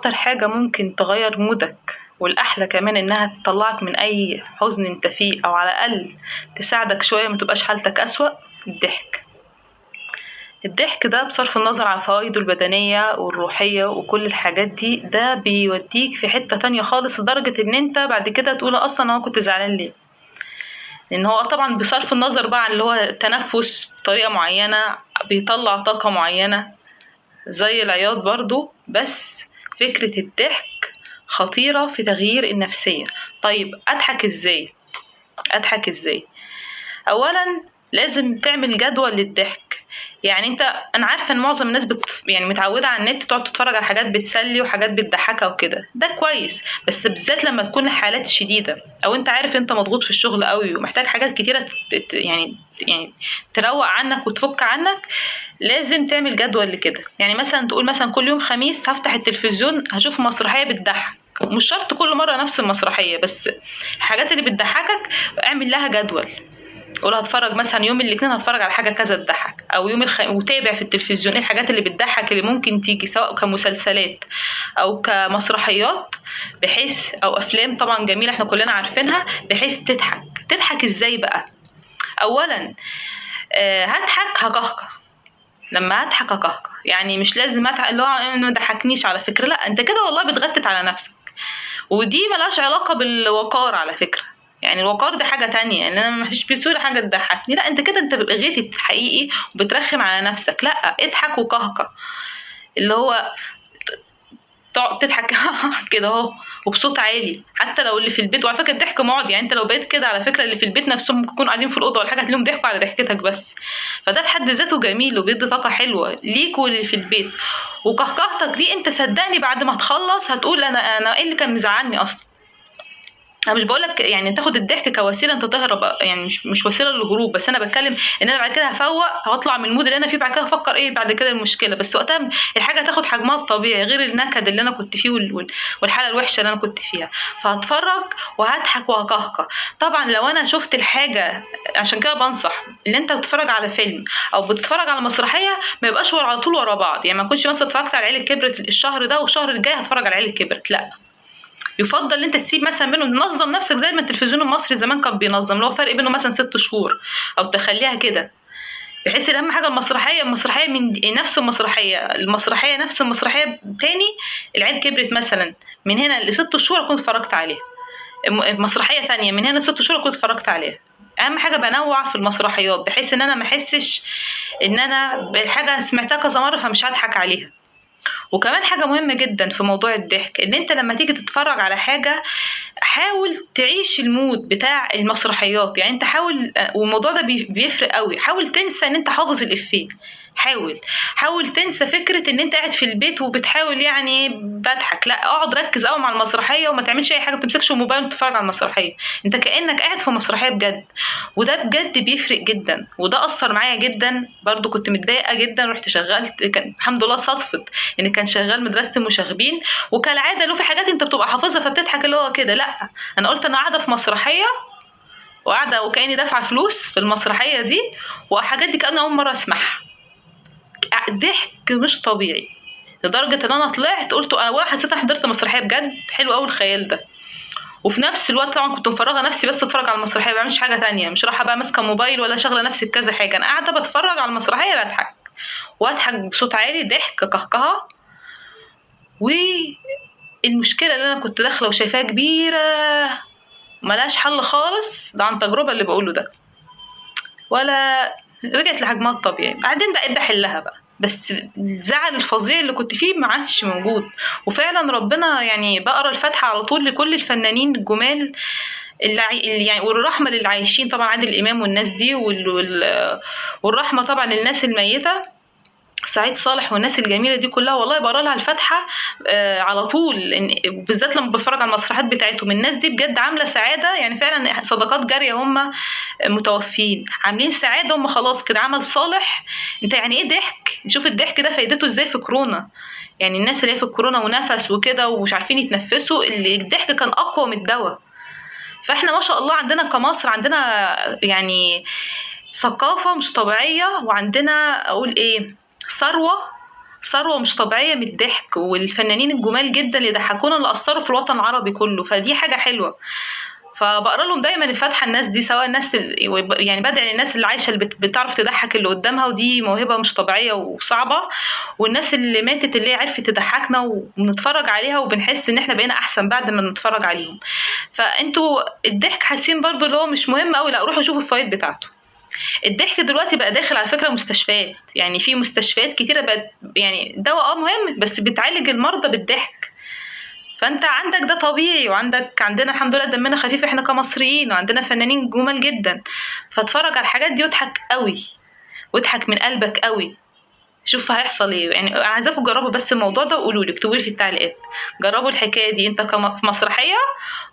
اكتر حاجة ممكن تغير مودك والاحلى كمان انها تطلعك من اي حزن انت فيه او على الاقل تساعدك شوية ما تبقاش حالتك اسوأ. الضحك. الضحك ده بصرف النظر عن فوائده البدنية والروحية وكل الحاجات دي ده بيوديك في حتة تانية خالص لدرجة ان انت بعد كده تقول اصلا انا كنت زعلان ليه. لان هو طبعا بصرف النظر بقى عن اللي هو التنفس بطريقة معينة بيطلع طاقة معينة زي العياط برضو، بس فكرة الضحك خطيرة في تغيير النفسية. طيب اضحك ازاي؟ اضحك ازاي؟ اولا لازم تعمل جدول للضحك. يعني انا عارفه ان معظم الناس يعني متعوده على النت تقعد تتفرج على حاجات بتسلي وحاجات بتضحكها وكده، ده كويس، بس بالذات لما تكون حالات شديده او انت عارف انت مضغوط في الشغل قوي ومحتاج حاجات كتيره يعني تروق عنك وتفك عنك، لازم تعمل جدول لكده. يعني مثلا تقول مثلا كل يوم خميس هفتح التلفزيون هشوف مسرحيه بتضحك، مش شرط كل مره نفس المسرحيه، بس الحاجات اللي بتضحكك اعمل لها جدول. قول هتفرج مثلا يوم الاثنين هتفرج على حاجه كذا تضحك، او يوم وتابع في التلفزيون ايه الحاجات اللي بتضحك اللي ممكن تيجي سواء كمسلسلات او كمسرحيات، بحيث او افلام طبعا جميله احنا كلنا عارفينها، بحيث تضحك ازاي بقى. اولا هضحك هكهكه. لما هضحك هكهكه يعني مش لازم اضحك اللي هو ما ضحكنيش على فكره، لا انت كده والله بتغتت على نفسك، ودي ملهاش علاقه بالوقار على فكره. يعني الوقار ده حاجة تانية، ان انا مش بسهولة حاجة تضحكني، لا انت كده انت غيتت حقيقي وبترخم على نفسك. لا اضحك وكهكه، اللي هو تقعد تضحك كده اهو وبصوت عالي، حتى لو اللي في البيت، وعلى فكره الضحك معد، يعني انت لو بقيت كده على فكره اللي في البيت نفسهم ممكن يكونوا قاعدين في الاوضه ولا حاجه هتلاقيهم ضحكوا على ضحكتك بس، فده في حد ذاته جميل وبيدي طاقه حلوه ليك واللي في البيت. وكهكهتك دي انت صدقني بعد ما تخلص هتقول انا ايه اللي كان مزعلني اصلا. انا مش بقولك يعني تاخد الضحك كوسيله انت تهرب، يعني مش وسيله للهروب، بس انا بتكلم ان انا بعد كده هفوق هطلع من المود اللي انا فيه، بعد كده افكر ايه بعد كده المشكله، بس وقتها الحاجه تاخد حجمها الطبيعي غير النكد اللي انا كنت فيه والحاله الوحشه اللي انا كنت فيها. فهتفرج وهضحك وهكهكه. طبعا لو انا شفت الحاجه، عشان كده بنصح ان انت بتتفرج على فيلم او بتتفرج على مسرحيه ما يبقاش على طول ورا بعض. يعني ما تكونش مثلا اتفرجت على العيله كبرت الشهر ده والشهر الجاي هتفرج على العيله كبرت، لا، يفضل ان انت تسيب مثلا منه، تنظم نفسك زي ما التلفزيون المصري زمان كان بينظم، لو فرق بينه مثلا 6 شهور او تخليها كده، بحيث اهم حاجه المسرحيه من نفس المسرحيه نفس المسرحيه تاني العيل كبرت مثلا من هنا ل6 شهور كنت اتفرجت عليها، مسرحيه ثانيه من هنا ل6 شهور كنت اتفرجت عليها. اهم حاجه بنوع في المسرحيات بحيث ان انا ما احسش ان انا الحاجه سمعتها كذا مره فمش هضحك عليها. وكمان حاجة مهمة جدا في موضوع الضحك ان انت لما تيجي تتفرج على حاجة حاول تعيش المود بتاع المسرحيات. يعني انت حاول، والموضوع ده بيفرق قوي، حاول تنسى ان انت حافظ الافيه، حاول تنسى فكرة ان انت قاعد في البيت وبتحاول يعني بضحك، لا اقعد ركز قوي مع المسرحية وما تعملش اي حاجة، ما تمسكش الموبايل وتتفرج على المسرحية، انت كأنك قاعد في مسرحية بجد. وده بجد بيفرق جدا، وده اثر معايا جدا برضو، كنت متضايقة جدا رحت شغلت، كان الحمد لله صدفت ان كان شغال مدرسة المشاغبين، وكالعادة له في حاجات انت بتبقى حافظها فبتضحك اللي هو كده، لا انا قلت انا قاعدة في مسرحية وقاعدة وكأني دافعة فلوس في المسرحية دي، وحاجات دي كأني اول مرة اسمعها. ضحك مش طبيعي لدرجة ان انا طلعت قلت انا ولا حسيت انا حضرت مسرحية بجد، حلو قوي الخيال ده. وفي نفس الوقت طبعا كنت مفرغه نفسي بس اتفرج على المسرحيه، ما بعملش حاجه تانية، مش رايحه بقى ماسكه موبايل ولا شغله نفسي بكذا حاجه، انا قاعده بتفرج على المسرحيه بضحك واضحك بصوت عالي، ضحك كهكهه. والمشكله اللي انا كنت داخله وشايفاها كبيره ملهاش حل خالص، ده عن تجربه اللي بقوله ده، ولا رجعت لحجمها الطبيعي. بعدين بقيت بحلها بقى، بس الزعل الفظيع اللي كنت فيه ما عادش موجود. وفعلا ربنا يعني بقرا الفاتحه على طول لكل الفنانين الجمال يعني، والرحمه للي عايشين طبعا، عادل امام والناس دي والرحمه طبعا للناس الميته، سعيد صالح والناس الجميله دي كلها، والله بقرا لها الفاتحه على طول، بالذات لما بتفرج على المسرحيات بتاعتهم. الناس دي بجد عامله سعاده، يعني فعلا صدقات جاريه، هم متوفين عاملين سعاده، هم خلاص كده عمل صالح. انت يعني ايه ضحك؟ شوف الضحك ده فايدته ازاي في كورونا، يعني الناس اللي هي في الكورونا ونفس وكده ومش عارفين يتنفسوا، اللي الضحك كان اقوى من الدواء. فاحنا ما شاء الله عندنا كمصر عندنا يعني ثقافه مش طبيعيه، وعندنا اقول ايه ثروه ثروة مش طبيعية من الضحك، والفنانين الجمال جدا اللي ضحكونا اللي أثروا في الوطن العربي كله، فدي حاجة حلوة. فبقرا لهم دايما الفاتحه الناس دي، سواء الناس يعني بدعي الناس اللي عايشه اللي بتعرف تضحك اللي قدامها، ودي موهبه مش طبيعيه وصعبه، والناس اللي ماتت اللي هي عرفت تضحكنا وبنتفرج عليها وبنحس ان احنا بقينا احسن بعد ما نتفرج عليهم. فانتوا الضحك حاسين برضو اللي هو مش مهم قوي، لا روحوا شوفوا الفوائد بتاعته. الضحك دلوقتي بقى داخل على فكره مستشفيات، يعني في مستشفيات كتيره بقت يعني دواء مهم بس بتعالج المرضى بالضحك. فانت عندك ده طبيعي، عندنا الحمد لله دمنا خفيف احنا كمصريين، وعندنا فنانين جمال جدا. فاتفرج على الحاجات دي واضحك قوي، واضحك من قلبك قوي. شوف هيحصل ايه. يعني عايزاكم تجربوا بس الموضوع ده وقولوا لي، اكتبوا لي في التعليقات جربوا الحكايه دي انت في مسرحيه،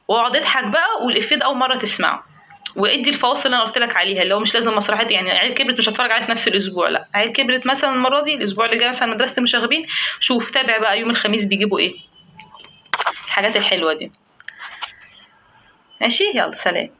واقعد اضحك بقى والافيه ده اول مره تسمعه، وادي الفواصل اللي انا قلت لك عليها، اللي هو مش لازم مسرحيات. يعني عيل كبرت مش هتفرج عليها في نفس الاسبوع، لا عيل كبرت مثلا المره دي، الاسبوع اللي جاي مثلا مدرسه المشاغبين، شوف تابع بقى يوم الخميس بيجيبوا ايه، الحاجات الحلوه دي. ماشي، يلا سلام.